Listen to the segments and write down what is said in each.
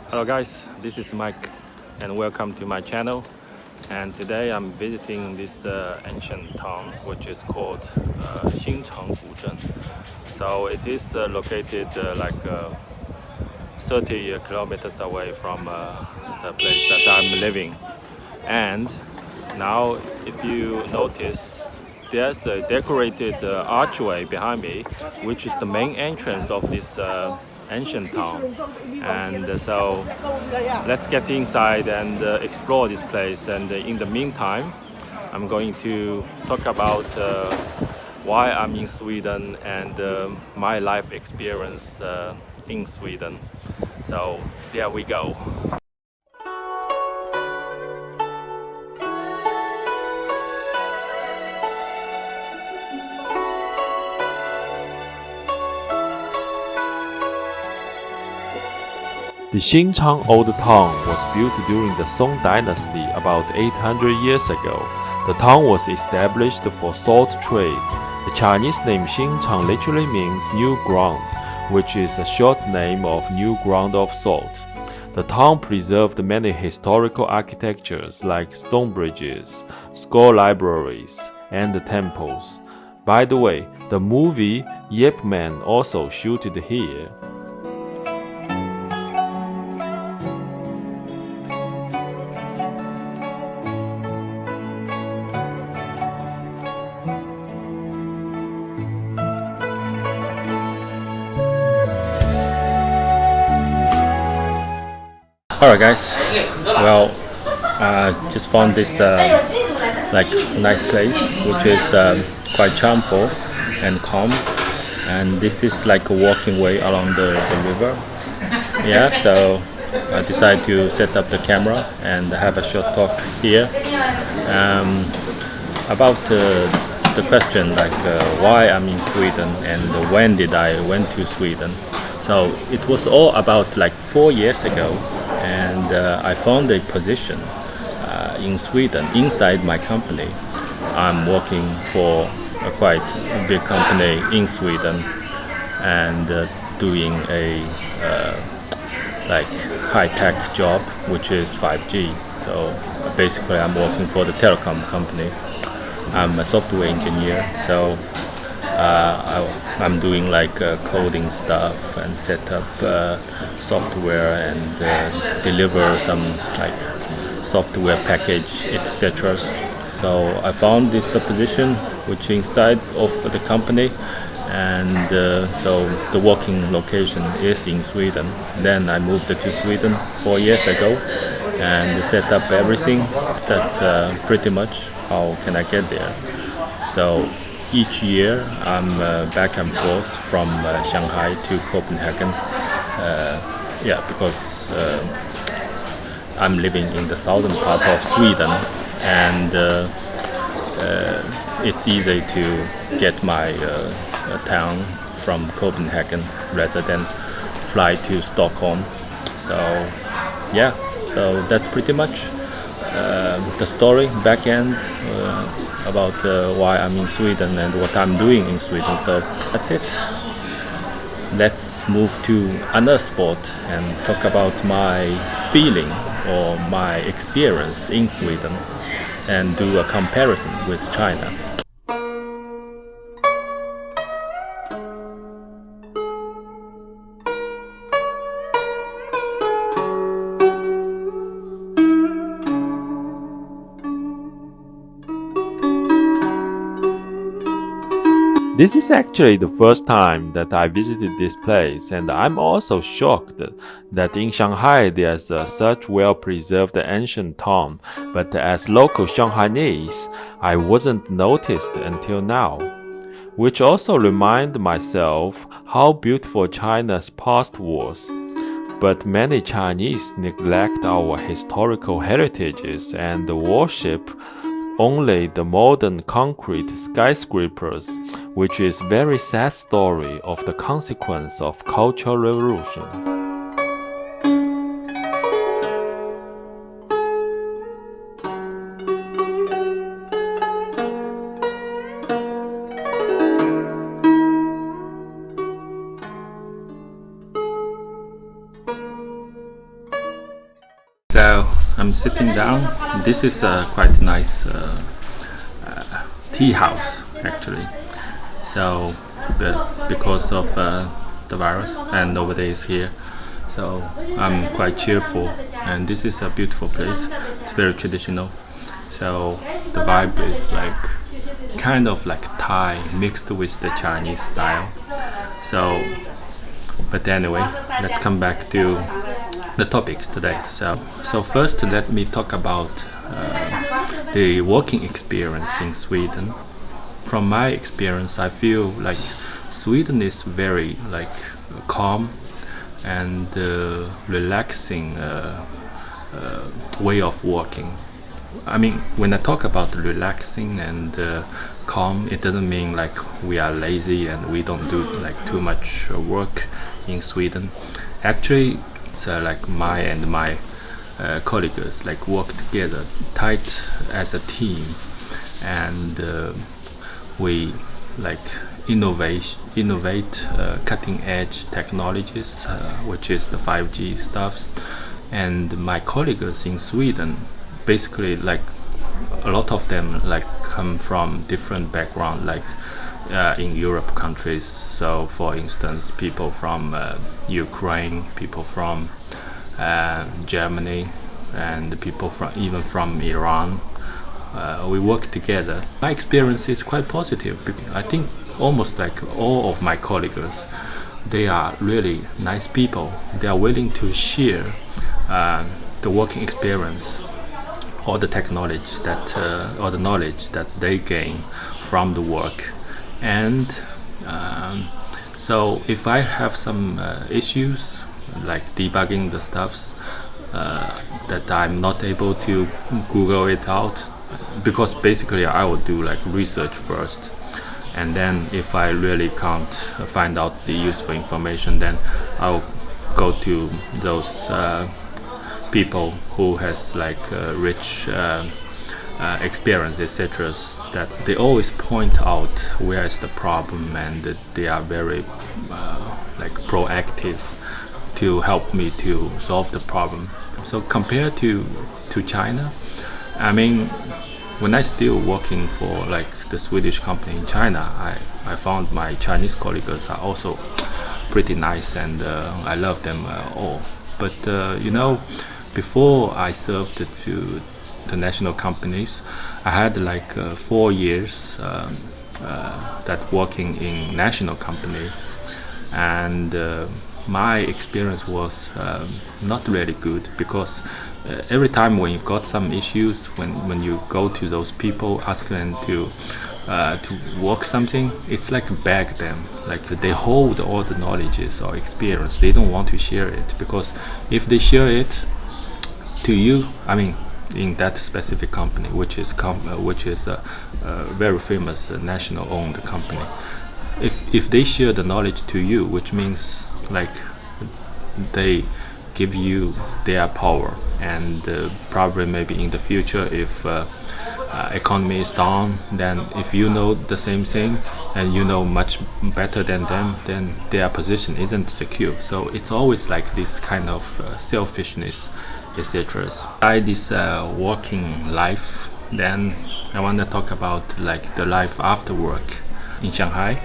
Hello guys, this is Mike and welcome to my channel. And today I'm visiting this ancient town which is called XinChang Old Town. So it is located 30 kilometers away from the place that I'm living. And now if you notice, there's a decorated archway behind me, which is the main entrance of this ancient town. And so let's get inside and explore this place. And in the meantime, I'm going to talk about why I'm in Sweden and my life experience in Sweden. So there we go. The XinChang Old Town was built during the Song Dynasty about 800 years ago. The town was established for salt trade. The Chinese name XinChang literally means new ground, which is a short name of new ground of salt. The town preserved many historical architectures like stone bridges, school libraries, and temples. By the way, the movie Yip Man also shooted here. Alright guys, well just found this nice place which is quite charmful and calm, and this is like a walking way along the river. Yeah, so I decided to set up the camera and have a short talk here about the question why I'm in Sweden and when did I went to Sweden. So it was all about 4 years ago, and I found a position in Sweden inside my company. I'm working for a quite big company in Sweden and doing a high-tech job, which is 5G. So basically I'm working for the telecom company. I'm a software engineer, so I'm doing coding stuff and set up software and deliver some software package, etc. So I found this position which inside of the company, and so the working location is in Sweden. Then I moved to Sweden 4 years ago and set up everything. That's pretty much how can I get there. So each year I'm back and forth from Shanghai to Copenhagen. Because I'm living in the southern part of Sweden, and it's easy to get my town from Copenhagen rather than fly to Stockholm. So yeah, so that's pretty much the story back end about why I'm in Sweden and what I'm doing in Sweden. So that's it. Let's move to another spot and talk about my feeling or my experience in Sweden and do a comparison with China. This is actually the first time that I visited this place, and I'm also shocked that in Shanghai there's such well-preserved ancient town, but as local Shanghainese, I wasn't noticed until now. Which also remind myself how beautiful China's past was. But many Chinese neglect our historical heritages and worship only the modern concrete skyscrapers, which is very sad story of the consequence of Cultural Revolution. I'm sitting down. This is a quite nice tea house actually. So, because of the virus and nobody is here, so I'm quite cheerful. And this is a beautiful place. It's very traditional. So the vibe is like kind of like Thai mixed with the Chinese style. So, but anyway, let's come back to the topics today. So first, let me talk about the working experience in Sweden. From my experience, I feel like Sweden is very like calm and relaxing way of working. I mean, when I talk about relaxing and calm, it doesn't mean like we are lazy and we don't do like too much work in Sweden. Actually, it's like my colleagues like work together tight as a team, and we like innovate cutting edge technologies, which is the 5G stuffs. And my colleagues in Sweden, basically like a lot of them like come from different background, like in Europe countries. So for instance, people from Ukraine, people from Germany, and people from even from Iran. We work together. My experience is quite positive because I think almost like all of my colleagues, they are really nice people. They are willing to share the working experience, all the technology that or the knowledge that they gain from the work. And so if I have some issues like debugging the stuffs that I'm not able to Google it out, because basically I would do like research first, and then if I really can't find out the useful information, then I'll go to those people who has like rich experience, etc. That they always point out where is the problem, and that they are very like proactive to help me to solve the problem. So compared to China, I mean, when I still working for like the Swedish company in China, I found my Chinese colleagues are also pretty nice, and I love them all. But you know, before I served to the national companies, I had like 4 years that working in national company, and my experience was not really good, because every time when you got some issues, when you go to those people, ask them to work something, it's like beg them, like they hold all the knowledges or experience, they don't want to share it, because if they share it to you, I mean, in that specific company, which is a very famous national owned company, if they share the knowledge to you, which means like they give you their power, and probably maybe in the future, if economy is down, then if you know the same thing and you know much better than them, then their position isn't secure. So it's always like this kind of selfishness, etc. By this working life, then I want to talk about like the life after work in Shanghai,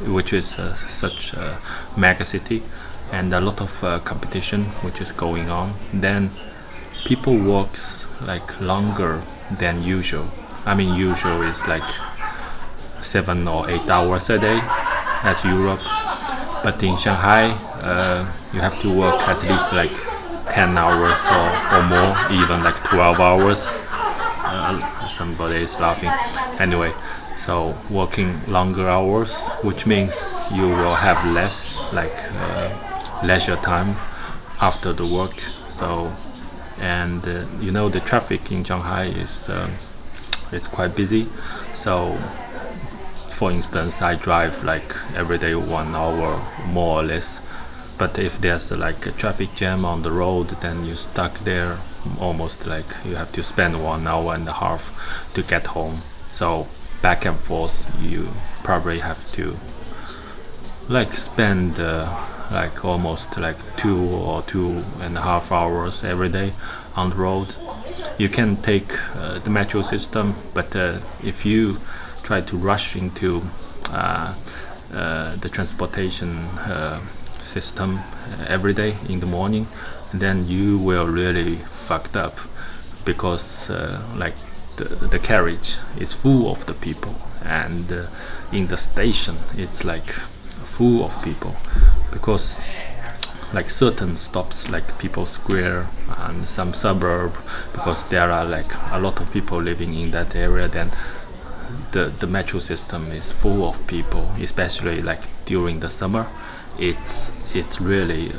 which is such a mega city, and a lot of competition which is going on. Then people works like longer than usual. I mean, usual is like 7 or 8 hours a day as Europe, but in Shanghai you have to work at least like 10 hours or more, even like 12 hours. Somebody is laughing. Anyway, so working longer hours, which means you will have less like leisure time after the work. So, and you know, the traffic in Shanghai is it's quite busy. So for instance, I drive like every day 1 hour more or less, but if there's like a traffic jam on the road, then you're stuck there almost like you have to spend 1.5 hours to get home. So back and forth, you probably have to like spend like almost like 2 or 2.5 hours every day on the road. You can take the metro system, but if you try to rush into the transportation system every day in the morning, then you will really fucked up, because like the carriage is full of the people, and in the station it's like full of people, because like certain stops like People Square and some suburb, because there are like a lot of people living in that area, then the metro system is full of people, especially like during the summer. It's really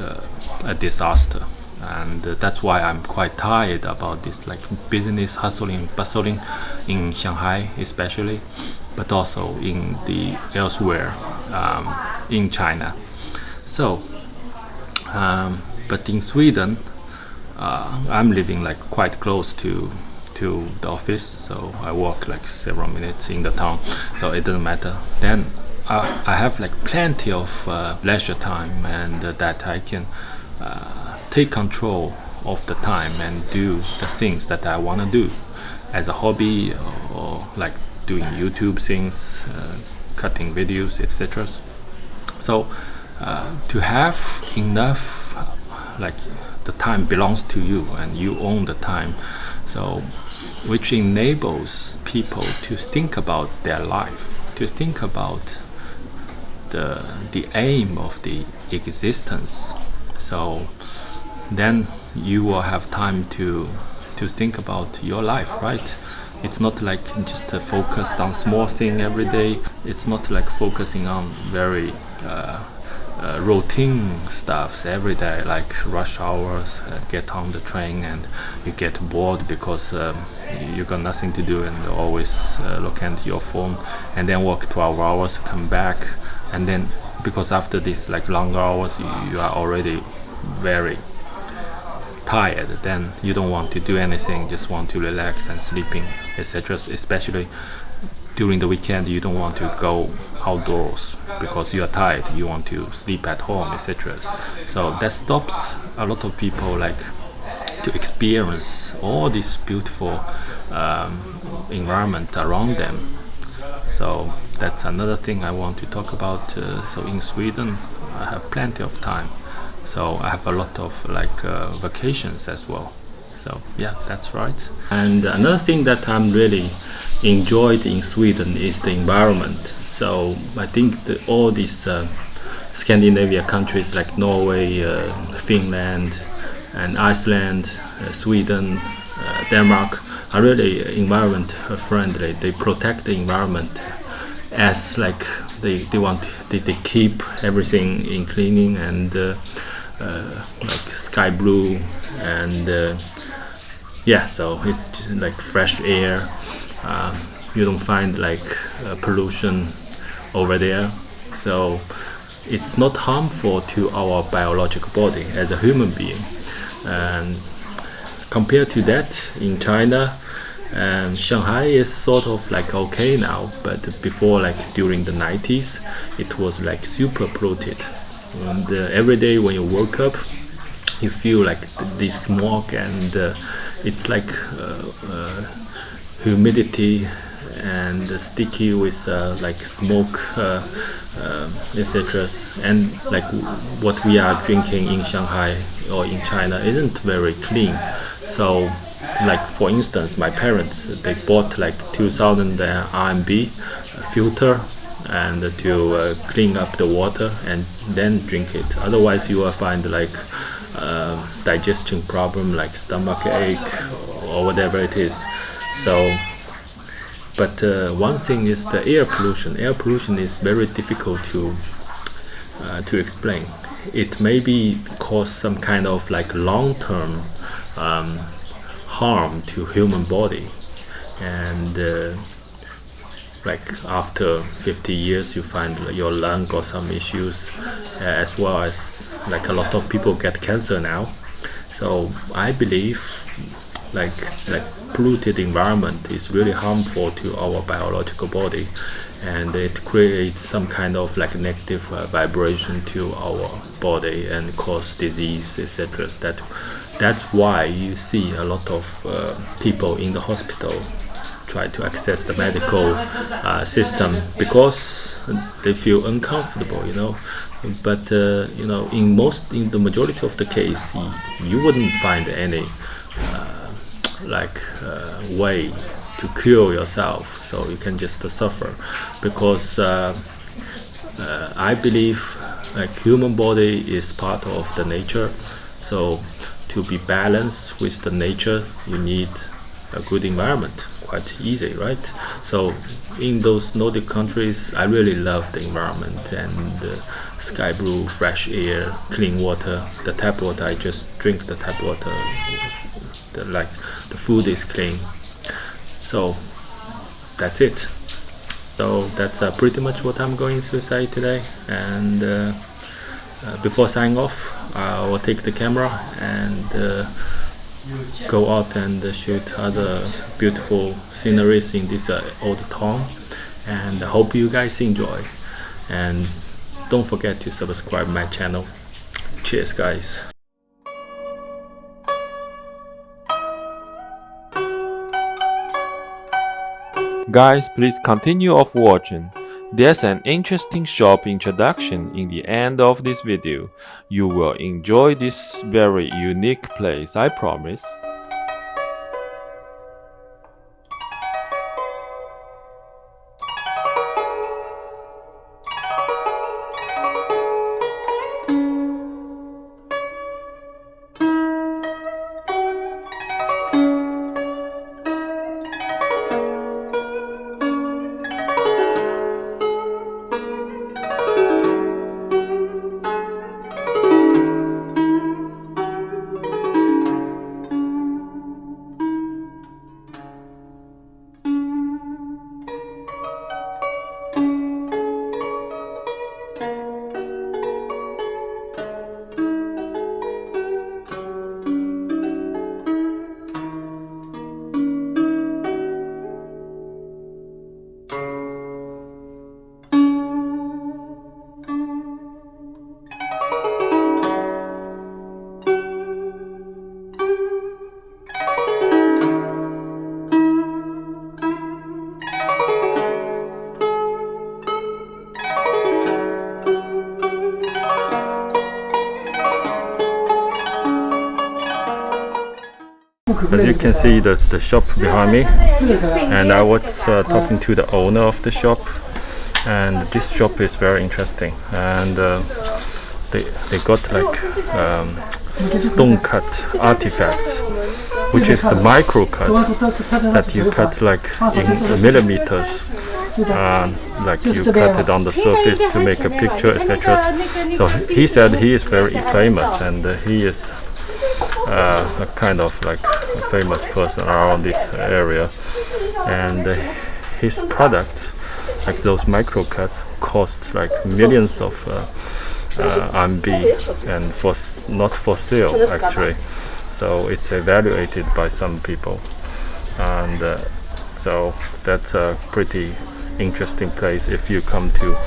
a disaster, and that's why I'm quite tired about this like business hustling bustling in Shanghai especially, but also in the elsewhere in China. So but in Sweden, I'm living like quite close to the office, so I walk like several minutes in the town, so it doesn't matter. Then I have like plenty of leisure time, and that I can take control of the time and do the things that I want to do as a hobby, or like doing YouTube things, cutting videos, etc. So to have enough, like the time belongs to you and you own the time, so which enables people to think about their life, to think about the aim of the existence. So then you will have time to think about your life, right? It's not like just focused on small thing every day. It's not like focusing on very routine stuffs every day, like rush hours, get on the train and you get bored because you got nothing to do and always look at your phone, and then work 12 hours, come back, and then because after this like longer hours you are already very tired, then you don't want to do anything, just want to relax and sleeping, etc. Especially during the weekend, you don't want to go outdoors because you are tired, you want to sleep at home, etc. So that stops a lot of people like to experience all this beautiful environment around them. So that's another thing I want to talk about. So in Sweden I have plenty of time, so I have a lot of like vacations as well. So yeah, that's right. And another thing that I'm really enjoyed in Sweden is the environment. So I think all these Scandinavia countries like Norway, Finland and Iceland, Sweden, Denmark are really environment friendly. They protect the environment as like they keep everything in cleaning and like sky blue, and yeah, so it's just like fresh air. You don't find like pollution over there, so it's not harmful to our biological body as a human being. And compared to that, in China, Shanghai is sort of like okay now, but before, like during the 90s, it was like super polluted. And every day when you wake up, you feel like this smog, and it's like humidity and sticky with like smoke, etc. And like what we are drinking in Shanghai or in China isn't very clean. So like for instance, my parents, they bought like 2,000 RMB filter and to clean up the water and then drink it. Otherwise you will find like digestion problem, like stomach ache or whatever it is. So but one thing is the air pollution. Air pollution is very difficult to explain. It maybe cause some kind of like long-term harm to human body, and like after 50 years you find your lung got some issues, as well as like a lot of people get cancer now. So I believe like polluted environment is really harmful to our biological body, and it creates some kind of like negative vibration to our body and cause disease, etc. That's why you see a lot of people in the hospital try to access the medical system because they feel uncomfortable, you know. But you know, in the majority of the case, you wouldn't find any way to cure yourself, so you can just suffer, because I believe like human body is part of the nature, so to be balanced with the nature you need a good environment. Quite easy, right? So in those Nordic countries, I really love the environment and sky blue, fresh air, clean water. The tap water, I just drink the tap water. The food is clean. So that's it. So that's pretty much what I'm going to say today. And before signing off, I will take the camera and go out and shoot other beautiful sceneries in this old town. And I hope you guys enjoy. And don't forget to subscribe my channel. Cheers, guys. Guys, please continue of watching. There's an interesting shop introduction in the end of this video. You will enjoy this very unique place, I promise. As you can see, the shop behind me, and I was talking to the owner of the shop, and this shop is very interesting, and they got like stone cut artifacts, which is the micro cut that you cut like in millimeters, like you cut it on the surface to make a picture, etc. So he said he is very famous, and he is a kind of like a famous person around this area, and his products, like those micro cuts, cost like millions of RMB, and not for sale actually. So it's evaluated by some people, and so that's a pretty interesting place. If you come to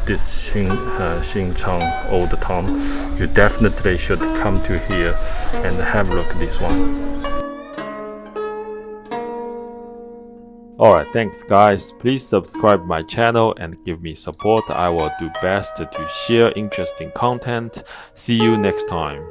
this XinChang Old Town, you definitely should come to here and have a look at this one. Alright, thanks guys. Please subscribe my channel and give me support. I will do best to share interesting content. See you next time.